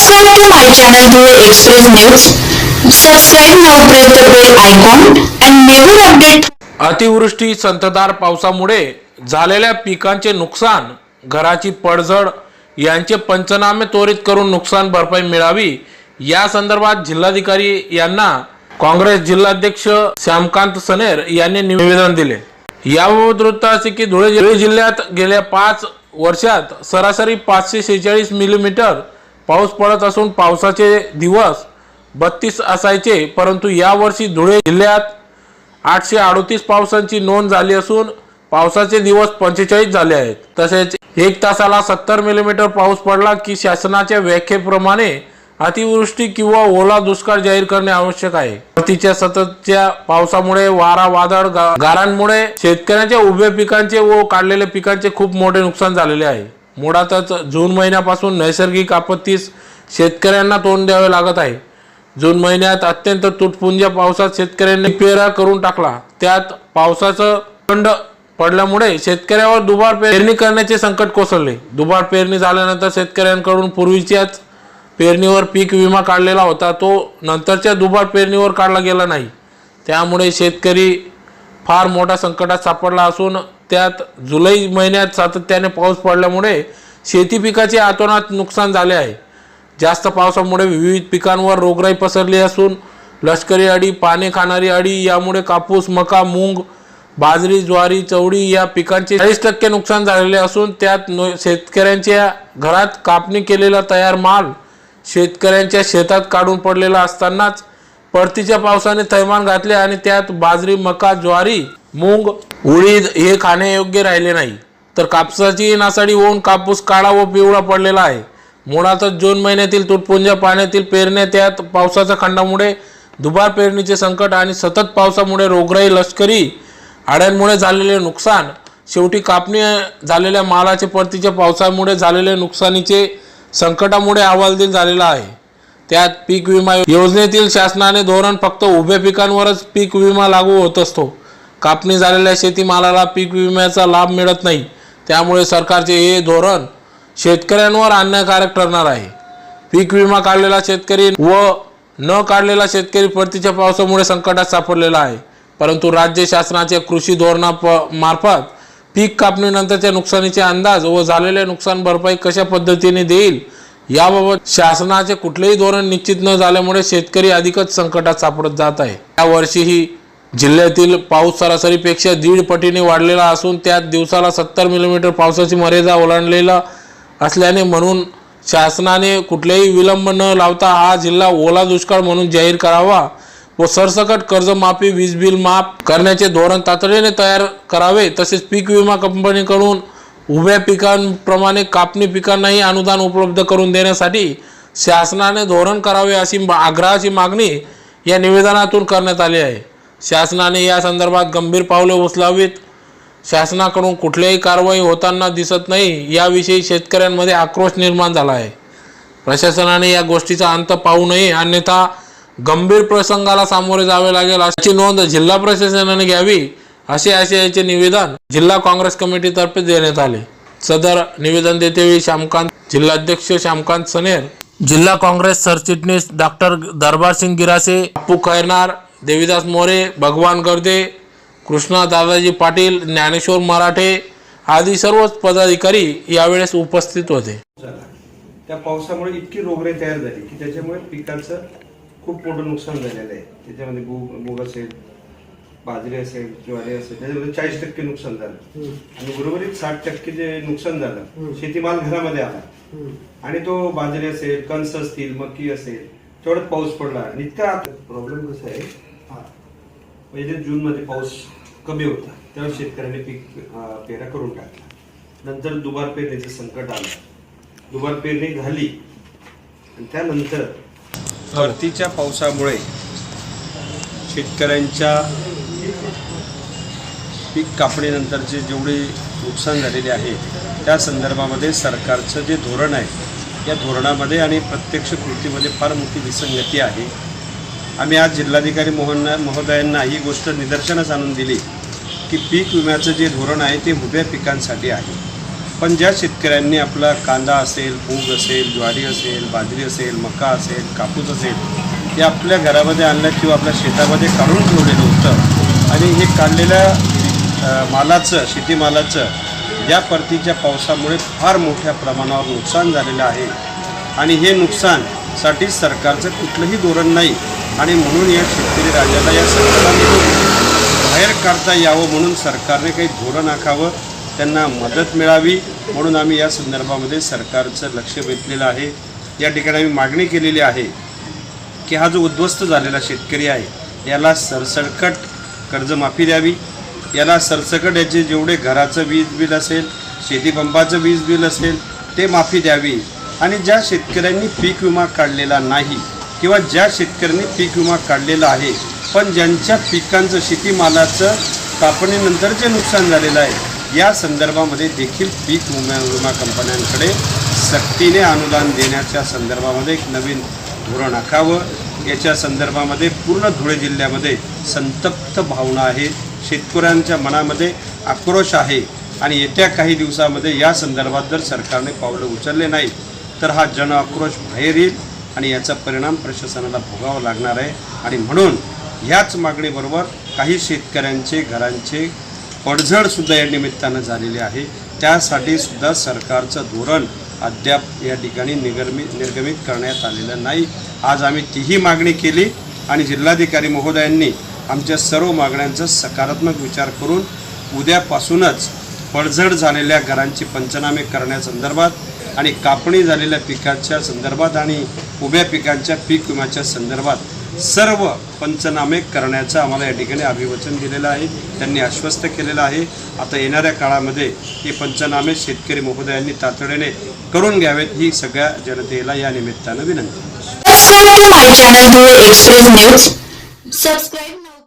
Subscribe to my channel Dhule Express News. Subscribe now, press the bell icon and never update. अतिवृष्टी संततधार पावसामुळे झालेल्या पिकांचे नुकसान, घराची पडझड यांचे पंचनामे त्वरित करून नुकसान भरपाई मिळावी या संदर्भात जिल्हाधिकारी यांना काँग्रेस जिल्हाध्यक्ष श्यामकांत सनेर यांनी निवेदन दिले। याबाबत वृत्त असे की धुळे जिल्ह्यात गेल्या 5 वर्षात सरासरी 546 मिलीमीटर पाऊस पडत असून पावसाचे दिवस 32 असायचे, परंतु यावर्षी धुळे जिल्ह्यात 838 पावसाची नोंद झाली असून पावसाचे दिवस 45 झाले आहेत। तसेच 1 तासाला 70 मिलीमीटर पाऊस पडला की शासनाच्या व्याख्येप्रमाणे अतिवृष्टी किंवा ओला दुष्काळ जाहीर करणे आवश्यक आहे। परतीच्या सततच्या पावसामुळे वारा वादळ गारांमुळे शेतकऱ्यांच्या उभ्या पिकांचे व काढलेल्या पिकांचे खूप मोठे नुकसान झालेले आहे। मुळातच जून महिन्यापासून नैसर्गिक आपत्तीस शेतकऱ्यांना तोंड द्यावे लागत आहे। जून महिन्यात अत्यंत तुटपुंज पावसात शेतकऱ्यांनी पेरा करून टाकला। त्यात पावसाचं खंड पडल्यामुळे शेतकऱ्यावर दुबार पेरणी करण्याचे संकट कोसळले। दुबार पेरणी झाल्यानंतर शेतकऱ्यांकडून पूर्वीच्याच पेरणीवर पीक विमा काढलेला होता, तो नंतरच्या दुबार पेरणीवर काढला गेला नाही। त्यामुळे शेतकरी फार मोठ्या संकटात सापडला असून त्यात जुलै महिन्यात सातत्याने पाऊस पडल्यामुळे शेती पिकाचे अतोनात नुकसान झाले आहे। जास्त पावसामुळे विविध पिकांवर रोगराई पसरली असून लष्करी अळी, पाने खाणारी अळी यामुळे कापूस, मका, मूग, बाजरी, ज्वारी, चवळी या पिकांचे 40% नुकसान झालेले असून त्यात शेतकऱ्यांच्या घरात कापणी केलेला तयार माल शेतकऱ्यांच्या शेतात काढून पडलेला असतानाच परतीच्या पावसाने थैमान घातले आणि त्यात बाजरी, मका, ज्वारी, मूग, उडीद हे खाण्यायोग्य राहिले नाही, तर कापसाची नासाडी होऊन कापूस काळा व पिवळा पडलेला आहे। मुळातच जून महिन्यातील तुटपुंजा पाण्यातील पेरण्या, त्यात पावसाच्या खंडामुळे दुबार पेरणीचे संकट आणि सतत पावसामुळे रोगराई, लष्करी अळ्यांमुळे झालेले नुकसान, शेवटी कापणी झालेल्या मालाचे परतीच्या पावसामुळे झालेले नुकसानीचे संकटामुळे हवालदिल झालेला आहे। त्यात पीक विमा योजनेतील शासनाने धोरण फक्त उभ्या पिकांवरच पीक विमा लागू होत असतो। कापणी झालेल्या शेतीमालाला पीक विम्याचा लाभ मिळत नाही। त्यामुळे सरकारचे हे धोरण शेतकऱ्यांवर अन्यायकारक ठरणार आहे। पीक विमा काढलेला शेतकरी व न काढलेला शेतकरी परतीच्या पावसामुळे संकटात सापडलेला आहे, परंतु राज्य शासनाच्या कृषी धोरणामार्फत पीक कापणीनंतरच्या नुकसानीचे अंदाज व झालेले नुकसान भरपाई कशा पद्धतीने देईल याबाबत शासनाचे कुठलेही धोरण निश्चित न झाल्यामुळे शेतकरी अधिकच संकटात सापडत जात आहे। या वर्षीही जिल्ह्यातील पाऊस सरासरीपेक्षा 1.5 पटीने वाढलेला असून त्यात दिवसाला 70 मिलीमीटर पावसाची मर्यादा ओलांडलेला असल्याने म्हणून शासनाने कुठलेही विलंब न लावता हा जिल्हा ओला दुष्काळ म्हणून जाहीर करावा व सरसकट कर्जमाफी, वीज बिल माफ करण्याचे धोरण तातडीने तयार करावे। तसेच पीक विमा कंपनीकडून उभ्या पिकांप्रमाणे कापणी पिकांनाही अनुदान उपलब्ध करून देण्यासाठी शासनाने धोरण करावे अशी आग्रहाची मागणी या निवेदनातून करण्यात आली आहे। शासनाने या संदर्भात गंभीर पावले उचलावीत। शासनाकडून कुठलीही कारवाई होताना दिसत नाही, याविषयी शेतकऱ्यांमध्ये आक्रोश निर्माण झाला आहे। प्रशासनाने या गोष्टीचा अंत पाहू नये, अन्यथा गंभीर प्रसंगाला सामोरे जावे लागेल अशी नोंद जिल्हा प्रशासनाने घ्यावी, असे आशयाचे निवेदन जिल्हा काँग्रेस कमिटीतर्फे देण्यात आले। सदर निवेदन देतेवेळी जिल्हाध्यक्ष श्यामकांत सनेर, जिल्हा काँग्रेस सरचिटणीस डॉक्टर दरबारसिंग गिरासे, अप्पू खैरनार, देवीदास मोरे, भगवान गर्दे, कृष्णा दादाजी पाटील, ज्ञानेश्वर मराठे आदी सर्वच पदाधिकारी यावेळेस उपस्थित होते। त्या पावसामुळे इतकी रोगराई तयार झाली की त्याच्यामुळे पिकांचं खूप मोठं नुकसान झालेलं आहे। त्याच्यामध्ये मूग असेल, बाजरी असेल, ज्वारी असेल, त्याच्यामध्ये 40% नुकसान झालं आणि उर्वरित 60% जे नुकसान झालं शेतीमाल घरामध्ये आला आणि तो बाजरी असेल, कणस असतील, मकी असेल, तेवढाच पाऊस पडला आणि इतका प्रॉब्लेम कसा आहे, म्हणजे जून मध्ये पाऊस कमी होता त्यावेळी शेतकऱ्यांनी पीक पेरा करून टाकला। नंतर दुबार पेरणीचं संकट आलं, दुबार पेरणी झाली आणि त्यानंतर परतीच्या पावसामुळे शेतकऱ्यांच्या पीक कापणीनंतरचे जेवढे नुकसान झालेले आहे त्या संदर्भामध्ये सरकारचं जे धोरण आहे या धोरणामध्ये आणि प्रत्यक्ष कृतीमध्ये फार मोठी विसंगती आहे। आम्ही आज जिल्हाधिकारी महोदयांना ही गोष्ट निदर्शनास आणून दिली की पीक विम्याचं जे धोरण आहे ते उभ्या पिकांसाठी आहे पण ज्या शेतकऱ्यांनी आपला कांदा असेल, मूग असेल, ज्वारी असेल, बाजरी असेल, मका असेल, कापूस असेल हे आपल्या घरामध्ये आणलं किंवा आपल्या शेतामध्ये काढून ठेवलेलं होतं आणि हे काढलेल्या मालाचं, शेतीमालाचं या परतीच्या पावसामुळे फार मोठ्या प्रमाणावर नुकसान झालेलं आहे आणि हे नुकसानसाठी सरकारचं कुठलंही धोरण नाही आणि म्हणून या शेतकरी राजाला या संकटातून बाहेर काढता यावं म्हणून सरकारने काही धोरण आखावं, त्यांना मदत मिळावी म्हणून आम्ही या संदर्भामध्ये सरकारचं लक्ष वेधलेलं आहे. या ठिकाणी आम्ही मागणी केलेली आहे की हा जो उद्ध्वस्त झालेला शेतकरी आहे याला सरसकट कर्जमाफी द्यावी, याला सरसकट याचे जेवढे घराचं वीज बिल असेल, शेतीपंपाचं वीज बिल असेल ते माफी द्यावी आणि ज्या शेतकऱ्यांनी पीक विमा काढलेला नाही किंवा ज्या शेतकऱ्यांनी पीक विमा काढलेला आहे पण ज्यांच्या पिकांचं, शेतीमालाचं कापणीनंतर जे नुकसान झालेलं आहे या संदर्भामध्ये देखील पीक विमा कंपन्यांकडे सक्तीने अनुदान देण्याच्या संदर्भामध्ये एक नवीन धोरण आखावं. याच्या संदर्भामध्ये पूर्ण धुळे जिल्ह्यामध्ये संतप्त भावना आहेत, शेतकऱ्यांच्या मनामध्ये आक्रोश आहे आणि येत्या काही दिवसामध्ये या संदर्भात जर सरकारने पावलं उचलले नाही तर हा जन आक्रोश बाहेर येईल आणि याचा परिणाम प्रशासनाला भोगावा लागणार आहे आणि म्हणून ह्याच मागणीबरोबर काही शेतकऱ्यांचे घरांचे पडझडसुद्धा या निमित्तानं झालेले आहे. त्यासाठी सुद्धा सरकारचं धोरण अद्याप या ठिकाणी निर्गमित करण्यात आलेलं नाही. आज आम्ही तीही मागणी केली आणि जिल्हाधिकारी महोदयांनी आमच्या सर्व मागण्यांचा सकारात्मक विचार करून उद्यापासूनच पडझड झालेल्या घरांचे पंचनामे करण्यासंदर्भात आणि कापणी झालेल्या पिकाच्या संदर्भात आणि उभ्या पिकांच्या पीक विम्याच्या संदर्भात सर्व पंचनामे करण्याचं आम्हाला या ठिकाणी अभिवचन दिलेलं आहे. त्यांनी आश्वस्त केलेलं आहे. आता येणाऱ्या काळामध्ये हे पंचनामे शेतकरी महोदयांनी तातडीने करून घ्यावेत ही सगळ्या जनतेला या निमित्तानं विनंती. Subscribe to my channel Dhule Express News. Subscribe now.